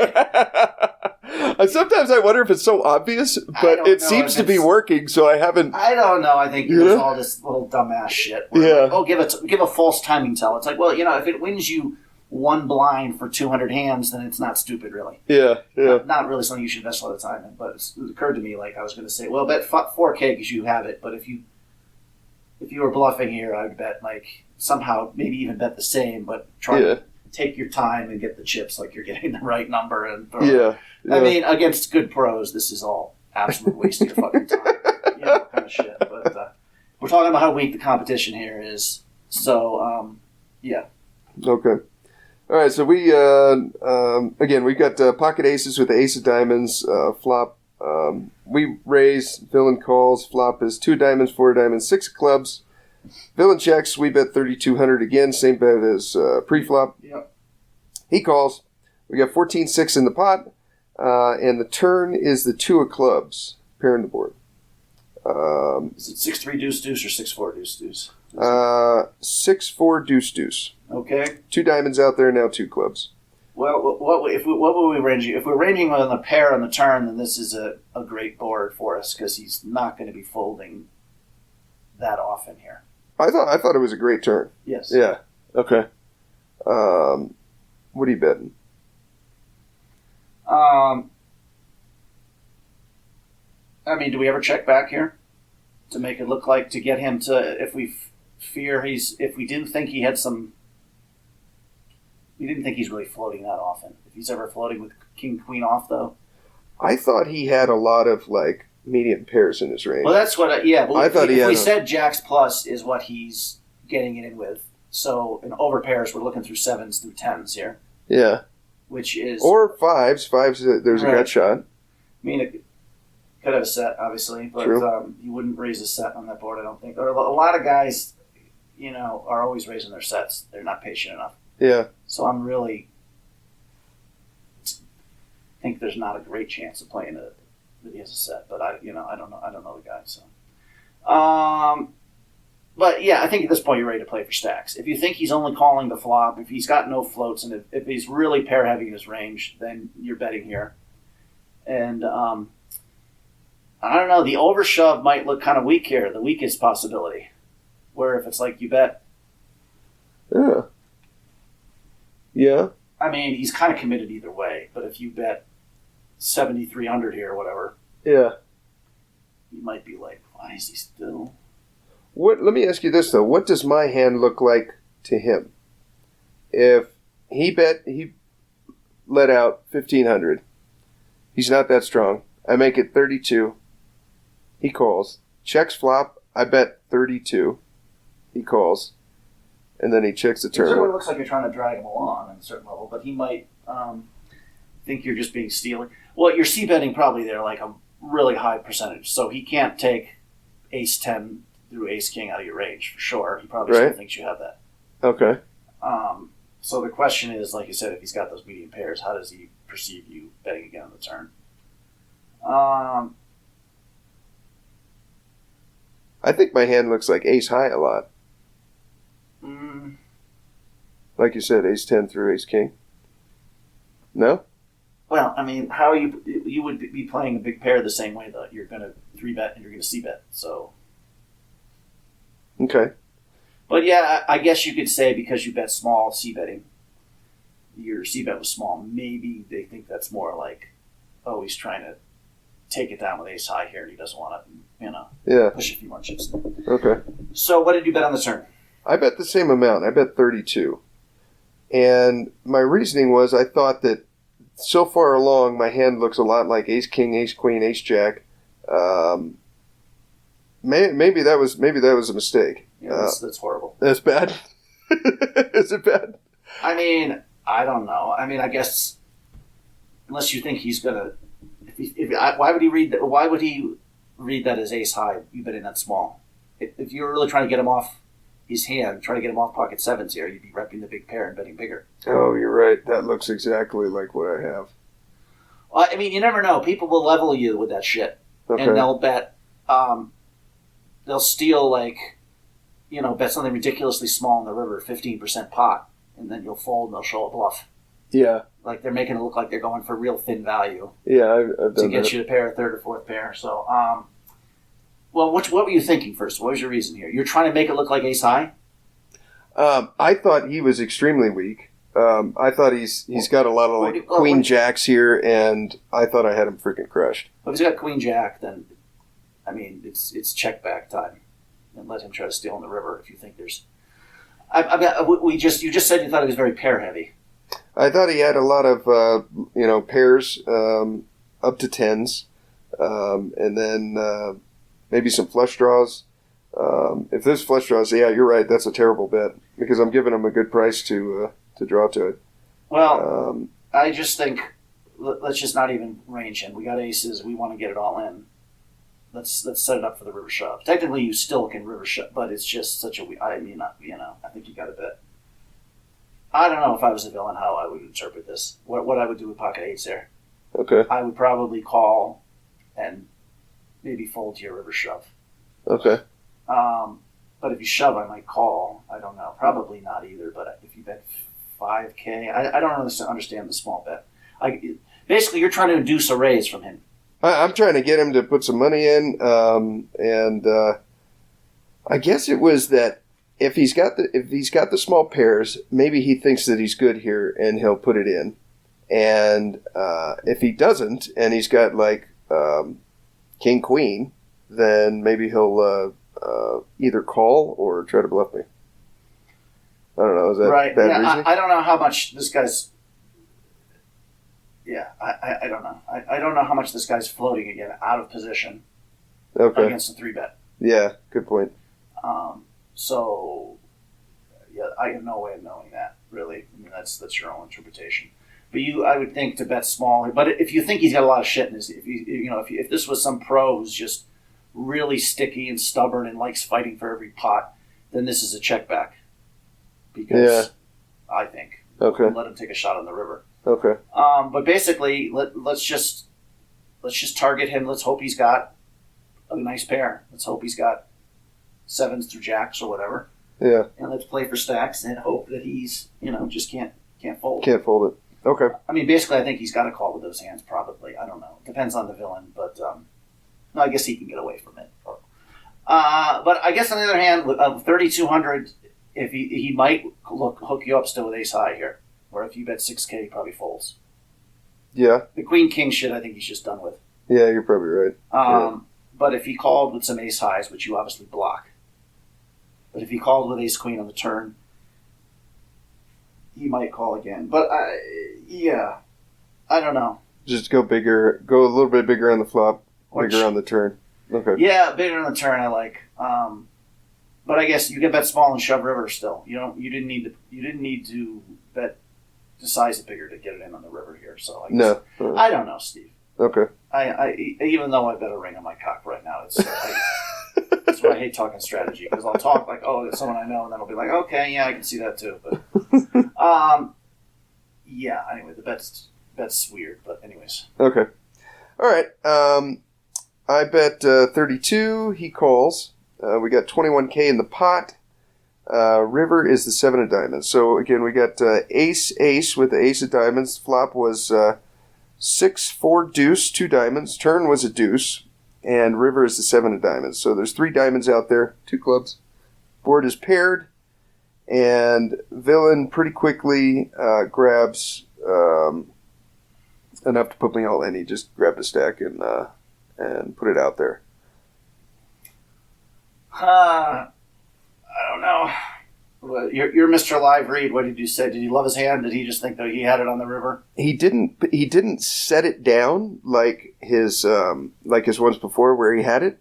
sometimes I wonder if it's so obvious, but it seems to be working. So I haven't. I don't know. I think there's all this little dumbass shit. Where give a false timing tell. It's like, well, if it wins you 1 blind for 200 hands, then it's not stupid, really. Yeah. Not really something you should invest a lot of time in. But it occurred to me, like I was going to say, well, bet 4K because you have it. But if you were bluffing here, I would bet like somehow maybe even bet the same, but try to take your time and get the chips like you're getting the right number and throw. Yeah. I mean, against good pros, this is all absolute waste of your fucking time. Kind of shit. But we're talking about how weak the competition here is. So, yeah. Okay. All right, so we again we've got pocket aces with the ace of diamonds flop. We raise, villain calls. Flop is 2 diamonds, 4 diamonds, 6 clubs. Villain checks. We bet 3,200 again. Same bet as pre-flop. Yep. He calls. We got 14-6 in the pot, and the turn is the 2 of clubs pairing the board. Is it 6-3 deuce deuce or 6-4 deuce deuce? 6-4 deuce deuce. Okay. 2 diamonds out there now, 2 clubs. Well, what were we ranging? If we're ranging on the pair on the turn, then this is a great board for us because he's not going to be folding that often here. I thought it was a great turn. Yes. Yeah. Okay. What are you betting? I mean, do we ever check back here to make it look like to get him to if we if we didn't think he had some. We didn't think he's really floating that often. If he's ever floating with king queen off, though. I thought he had a lot of like medium pairs in his range. Well, that's what. But I thought we said jacks plus is what he's getting it in with. So in over pairs, we're looking through 7s through 10s here. Yeah. Which is or 5s. 5s. There's a gut shot. I mean, it could have a set, obviously, but you wouldn't raise a set on that board, I don't think. Or a lot of guys, are always raising their sets. They're not patient enough. Yeah. So I'm really think there's not a great chance of playing that he has a set, but I don't know. I don't know the guy. So, but yeah, I think at this point you're ready to play for stacks. If you think he's only calling the flop, if he's got no floats, and if he's really pair heavy in his range, then you're betting here. And I don't know. The overshove might look kind of weak here. The weakest possibility, where if it's like you bet. Yeah. Yeah. I mean, he's kind of committed either way, but if you bet 7,300 here or whatever, yeah, you might be like, why is he still? Let me ask you this though: what does my hand look like to him? If he let out 1,500, he's not that strong. I make it 32. He calls. Checks flop. I bet 32. He calls. And then he checks the turn. It certainly looks like you're trying to drag him along on a certain level, but he might think you're just being stealing. Well, you're c-betting probably there like a really high percentage, so he can't take ace-10 through ace-king out of your range for sure. He probably still thinks you have that. Okay. So the question is, like you said, if he's got those medium pairs, how does he perceive you betting again on the turn? I think my hand looks like ace-high a lot. Like you said, ace-10 through ace-king. No? Well, I mean, how you would be playing a big pair the same way that you're going to 3-bet and you're going to c-bet. So. Okay. But yeah, I guess you could say because you bet small c-betting, your c-bet was small. Maybe they think that's more like, oh, he's trying to take it down with ace-high here and he doesn't want to, push a few more chips. Okay. So what did you bet on the turn? I bet the same amount. I bet 32. And my reasoning was I thought that so far along my hand looks a lot like ace-king, ace-queen, ace-jack. Maybe that was a mistake. Yeah, that's horrible. That's bad? Is it bad? I mean, I don't know. I mean, I guess unless you think he's going to... Why would he read that? Why would he read that as ace-high, you betting that small? If you're really trying to get him off his hand, trying to get him off pocket 7s here, you'd be repping the big pair and betting bigger. Oh, you're right. That looks exactly like what I have. Well, I mean, you never know. People will level you with that shit. Okay. And they'll bet, they'll steal bet something ridiculously small in the river, 15% pot, and then you'll fold and they'll show a bluff. Yeah. Like they're making it look like they're going for real thin value. Yeah, I've done to get you to pair a third or fourth pair. So, well, what were you thinking first? What was your reason here? You're trying to make it look like ace-high? I thought he was extremely weak. I thought he's got a lot of queen jacks here, and I thought I had him freaking crushed. Well, if he's got queen jack, then I mean it's check back time, and let him try to steal in the river if you think there's. You just said you thought he was very pair heavy. I thought he had a lot of pairs up to 10s, and then maybe some flush draws. If there's flush draws, yeah, you're right. That's a terrible bet because I'm giving him a good price to draw to it. Well, I just think let's just not even range him. We got aces. We want to get it all in. Let's set it up for the river shove. Technically, you still can river shove, but it's just such a. I think you got to bet. I don't know if I was a villain how I would interpret this. What I would do with pocket 8s there. Okay. I would probably call and maybe fold to your river shove. Okay. But if you shove, I might call. I don't know. Probably not either. But if you bet 5K. I don't really understand the small bet. Basically, you're trying to induce a raise from him. I'm trying to get him to put some money in, and I guess it was that if he's got the small pairs, maybe he thinks that he's good here and he'll put it in. And if he doesn't, and he's got like king queen, then maybe he'll either call or try to bluff me. I don't know. Is that right? bad Yeah, reasoning? I don't know how much this guy's. Yeah, I don't know. I don't know how much this guy's floating again out of position against a 3-bet. Yeah, good point. So, yeah, I have no way of knowing that, really. I mean, that's your own interpretation. But I would think to bet small. But if you think he's got a lot of shit in his, if this was some pro who's just really sticky and stubborn and likes fighting for every pot, then this is a check back. Because I think let him take a shot on the river. Okay. But basically, let's just target him. Let's hope he's got a nice pair. Let's hope he's got 7s through jacks or whatever. Yeah. And let's play for stacks and hope that he's just can't fold. Can't fold it. Okay. I mean, basically, I think he's got to call with those hands. Probably. I don't know. Depends on the villain, but no, I guess he can get away from it. But I guess on the other hand, with 3,200, if he might hook you up still with ace high here, or if you bet 6K, he probably folds. Yeah. The queen king shit, I think he's just done with. Yeah, you're probably right. But if he called with some ace highs, which you obviously block, but if he called with ace queen on the turn, he might call again. But I don't know. Just go bigger. Go a little bit bigger on the flop, bigger on the turn. Okay. Yeah, bigger on the turn. I like. But I guess you can bet small and shove river still. You didn't need to bet to size it bigger to get it in on the river here. So I guess, no. I don't know, Steve. Okay. I even though I bet a ring on my cock right now, that's why I hate talking strategy, because I'll talk like, oh, it's someone I know, and then I'll be like, okay, yeah, I can see that too. But yeah. Anyway, the bet's weird, but anyways. Okay. All right. I bet 32. He calls. We got 21K in the pot. River is the 7 of diamonds. So again, we got ace with the ace of diamonds. Flop was 6, 4, deuce, 2 diamonds. Turn was a deuce. And river is the 7 of diamonds. So there's 3 diamonds out there, 2 clubs. Board is paired. And villain pretty quickly grabs enough to put me all in. He just grabbed a stack and put it out there. I don't know. You're Mr. Live Read. What did you say? Did he love his hand? Did he just think that he had it on the river? He didn't set it down like his ones before where he had it,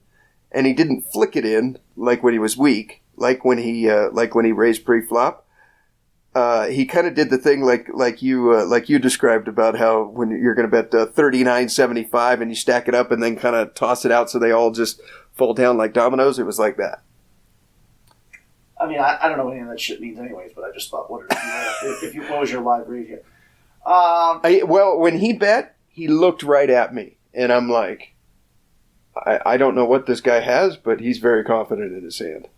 and he didn't flick it in like when he was weak, like when he raised pre-flop. He kind of did the thing like you described about how when you're going to bet 39.75 and you stack it up and then kind of toss it out so they all just fall down like dominoes. It was like that. I mean, I don't know what any of that shit means anyways, but I just thought, what was your live read here? Well, when he bet, he looked right at me, and I'm like, I don't know what this guy has, but he's very confident in his hand.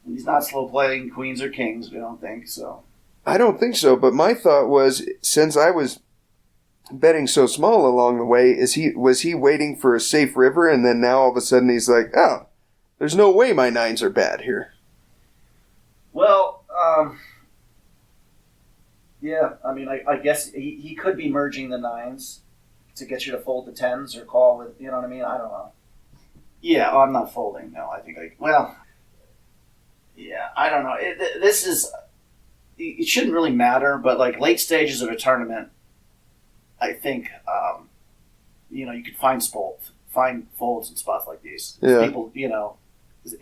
He's not slow playing queens or kings, we don't think, so. I don't think so, but my thought was, since I was betting so small along the way, was he waiting for a safe river, and then now all of a sudden he's like, oh, there's no way my 9s are bad here. Well, yeah, I mean, I guess he could be merging the 9s to get you to fold the 10s or call with, you know what I mean? I don't know. Yeah, I'm not folding, no. Yeah, I don't know. It shouldn't really matter, but like late stages of a tournament, I think, you could find folds in spots like these. Yeah. People,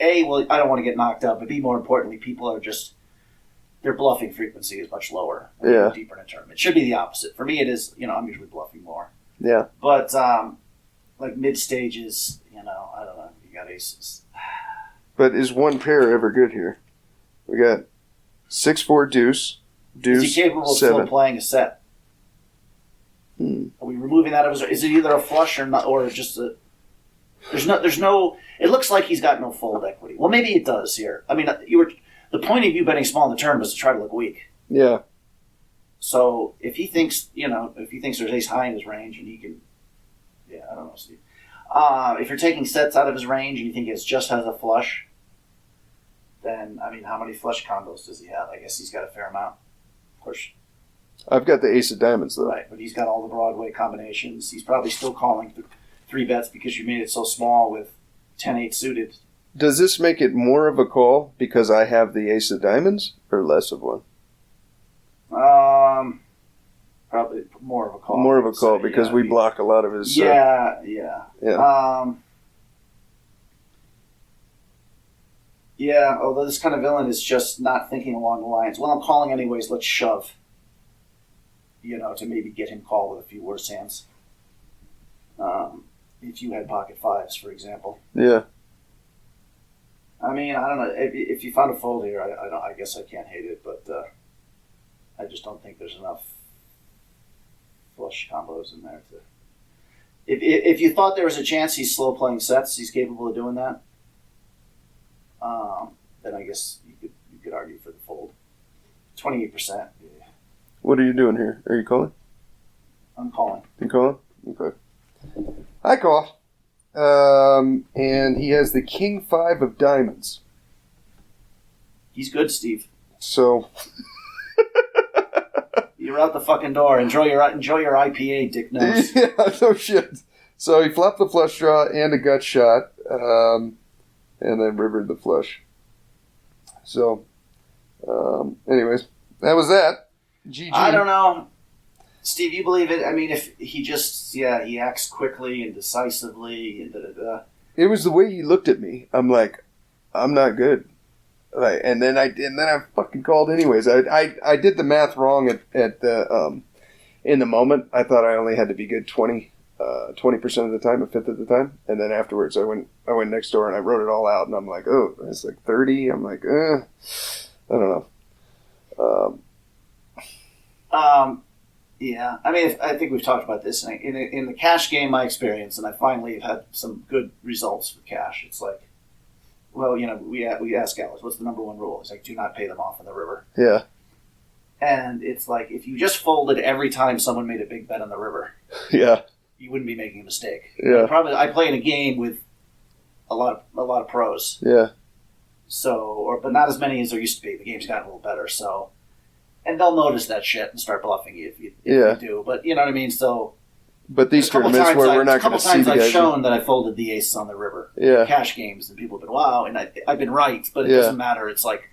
I don't want to get knocked out, but B, more importantly, people are just, their bluffing frequency is much lower when you go deeper in a tournament. It should be the opposite. For me, it is, I'm usually bluffing more. Yeah. But, like mid stages, I don't know, you got aces. But is one pair ever good here? We got 6, 4, deuce, Is he capable 7. of still playing a set? Are we removing that? Is it either a flush or not, or just a? There's no. It looks like he's got no fold equity. Well, maybe it does here. I mean, the point of you betting small in the turn was to try to look weak. Yeah. So if he thinks, there's ace high in his range and he can, I don't know, Steve. If you're taking sets out of his range and you think he just has a flush, then, I mean, how many flush combos does he have? I guess he's got a fair amount. Of course. I've got the ace of diamonds, though. Right, but he's got all the Broadway combinations. He's probably still calling 3 bets because you made it so small with 10-8 suited. Does this make it more of a call because I have the ace of diamonds or less of one? Probably more of a call. More of a call because we block a lot of his... Yeah. Although this kind of villain is just not thinking along the lines, well, I'm calling anyways, let's shove. To maybe get him called with a few worse hands. If you had pocket 5s, for example. Yeah. I mean, I don't know. If you found a fold here, I guess I can't hate it, but I just don't think there's enough flush combos in there to. If you thought there was a chance he's slow playing sets, he's capable of doing that. Then I guess you could argue for the fold. 28%. Yeah. What are you doing here? Are you calling? I'm calling. You calling? Okay. I call. And he has the king 5 of diamonds. He's good, Steve. So. You're out the fucking door. Enjoy your IPA, dick nose. Yeah, no shit. So he flopped the flush draw and a gut shot, and then rivered the flush. So, anyways, that was that. GG. I don't know. Steve, you believe it? I mean, if he just, he acts quickly and decisively and da-da-da. It was the way he looked at me. I'm like, I'm not good. Like, and then I fucking called anyways. I did the math wrong at the in the moment. I thought I only had to be good 20% of the time, a fifth of the time, and then afterwards I went next door and I wrote it all out, and I'm like, oh, it's like 30. I'm like, I don't know. Yeah, I mean, I think we've talked about this in the cash game. My experience, and I finally have had some good results for cash. It's like, well, we ask Alex, what's the number one rule? It's like, do not pay them off in the river. Yeah. And it's like, if you just folded every time someone made a big bet on the river, yeah, you wouldn't be making a mistake. Yeah. I play in a game with a lot of pros. Yeah. So, but not as many as there used to be. The game's gotten a little better, so. And they'll notice that shit and start bluffing you if you do. But you know what I mean? So. But these tournaments where we're not going to see the guys. A couple times I've shown that I folded the aces on the river. Yeah. Cash games, and people have been, wow, and I've been right, but it doesn't matter. It's like,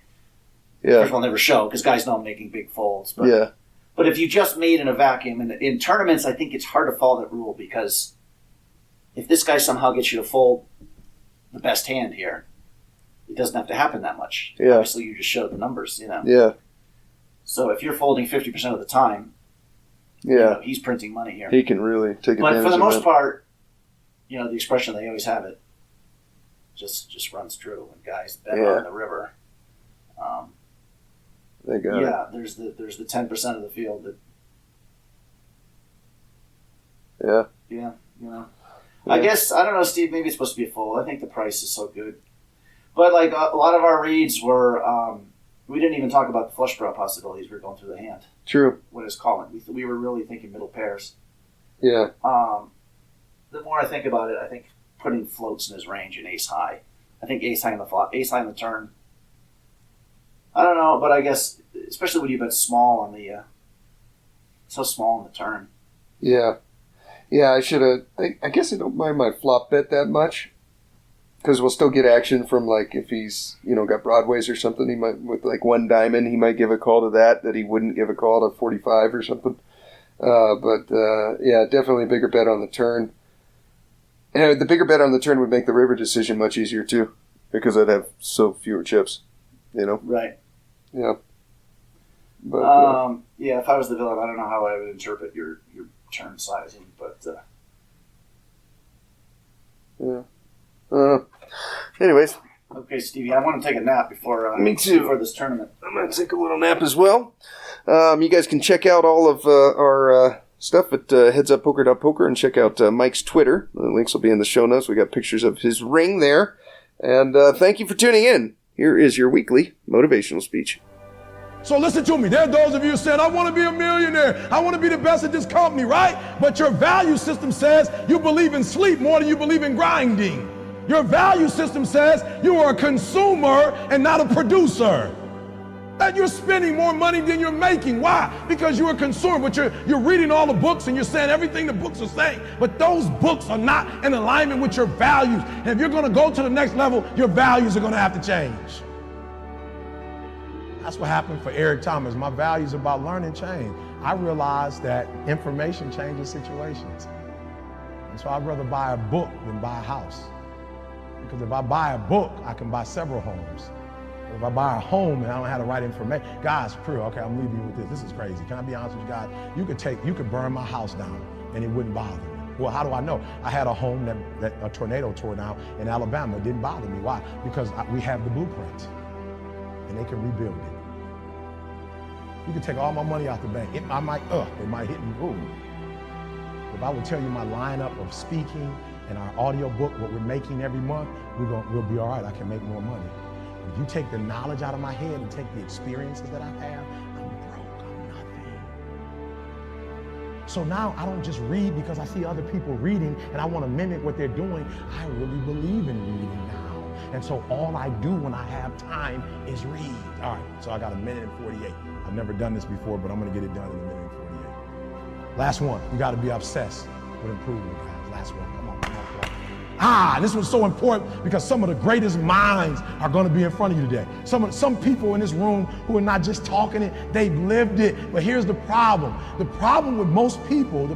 first of all, never show, because guys know I'm making big folds. But, but if you just made in a vacuum, and in tournaments, I think it's hard to follow that rule, because if this guy somehow gets you to fold the best hand here, it doesn't have to happen that much. Yeah. Obviously, you just showed the numbers, Yeah. So if you're folding 50% of the time, he's printing money here. He can really take advantage of that. But for the most part, the expression, they always have it, just runs true. When guys bet on the river, they got it. There's the 10% of the field that. Yeah. I guess, I don't know, Steve, maybe it's supposed to be a fold. I think the price is so good. But like a lot of our reads were, we didn't even talk about the flush draw possibilities. We were going through the hand. True. When it's calling. We were really thinking middle pairs. Yeah. The more I think about it, I think putting floats in his range and ace high. I think ace high on the flop, ace high on the turn. I don't know, but I guess, especially when you bet small on the, so small on the turn. Yeah. Yeah, I should have, I guess I don't mind my flop bet that much. Because we'll still get action from, like, if he's, got broadways or something, he might, with, like, one diamond, he might give a call to that he wouldn't give a call to 45 or something. Definitely a bigger bet on the turn. And the bigger bet on the turn would make the river decision much easier, too, because I'd have so fewer chips, Right. Yeah. But, if I was the villain, I don't know how I would interpret your turn sizing, but... Anyways. Okay, Stevie, I want to take a nap before Me too. Before this tournament. I'm going to take a little nap as well. You guys can check out all of our stuff at headsuppoker.poker and check out Mike's Twitter. The links will be in the show notes. We got pictures of his ring there. And thank you for tuning in. here is your weekly motivational speech. So listen to me. There are those of you saying, I want to be a millionaire. I want to be the best at this company, right? But your value system says you believe in sleep more than you believe in grinding. Your value system says you are a consumer and not a producer. That you're spending more money than you're making. Why? Because you're a consumer, but you're reading all the books and you're saying everything the books are saying, but those books are not in alignment with your values. And if you're going to go to the next level, your values are going to have to change. That's what happened for Eric Thomas. My values about learning changed. I realized that information changes situations. And so I'd rather buy a book than buy a house. Because if I buy a book, I can buy several homes. If I buy a home and I don't have the right information, guys, crew, okay, I'm leaving you with this. This is crazy. Can I be honest with you guys? You could burn my house down and it wouldn't bother me. Well, how do I know? I had a home that a tornado tore down in Alabama. It didn't bother me. Why? Because we have the blueprint and they can rebuild it. You can take all my money out the bank. It might hit me. Ooh. If I would tell you my lineup of speaking and our audio book, what we're making every month, we'll be all right. I can make more money. If you take the knowledge out of my head and take the experiences that I have, I'm broke, I'm nothing. So now I don't just read because I see other people reading and I want to mimic what they're doing. I really believe in reading now. And so all I do when I have time is read. All right, so I got 1:48. I've never done this before, but I'm gonna get it done in 1:48. Last one, you gotta be obsessed with improvement, guys. Last one, come on. This was so important because some of the greatest minds are going to be in front of you today. Some people in this room who are not just talking it, they've lived it. But here's the problem. The problem with most people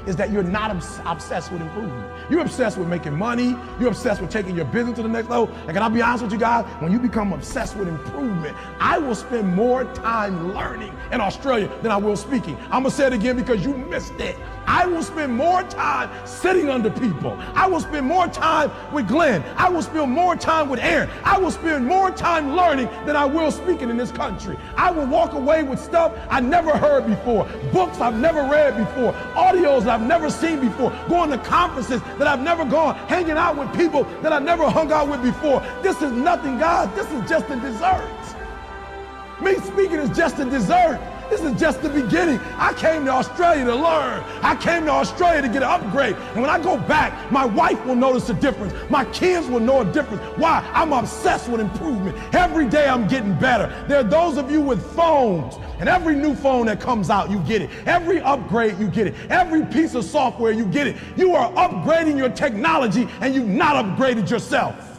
is that you're not obsessed with improvement. You're obsessed with making money. You're obsessed with taking your business to the next level. And can I be honest with you guys? When you become obsessed with improvement, I will spend more time learning in Australia than I will speaking. I'm going to say it again because you missed it. I will spend more time sitting under people. I will spend more time with Glenn. I will spend more time with Aaron. I will spend more time learning than I will speaking in this country. I will walk away with stuff I never heard before, books I've never read before, audios I've never seen before, going to conferences that I've never gone, hanging out with people that I've never hung out with before. This is nothing, guys. This is just a dessert. Me speaking is just a dessert. This is just the beginning. I came to Australia to learn. I came to Australia to get an upgrade. And when I go back, my wife will notice a difference. My kids will know a difference. Why? I'm obsessed with improvement. Every day I'm getting better. There are those of you with phones, and every new phone that comes out, you get it. Every upgrade, you get it. Every piece of software, you get it. You are upgrading your technology, and you've not upgraded yourself.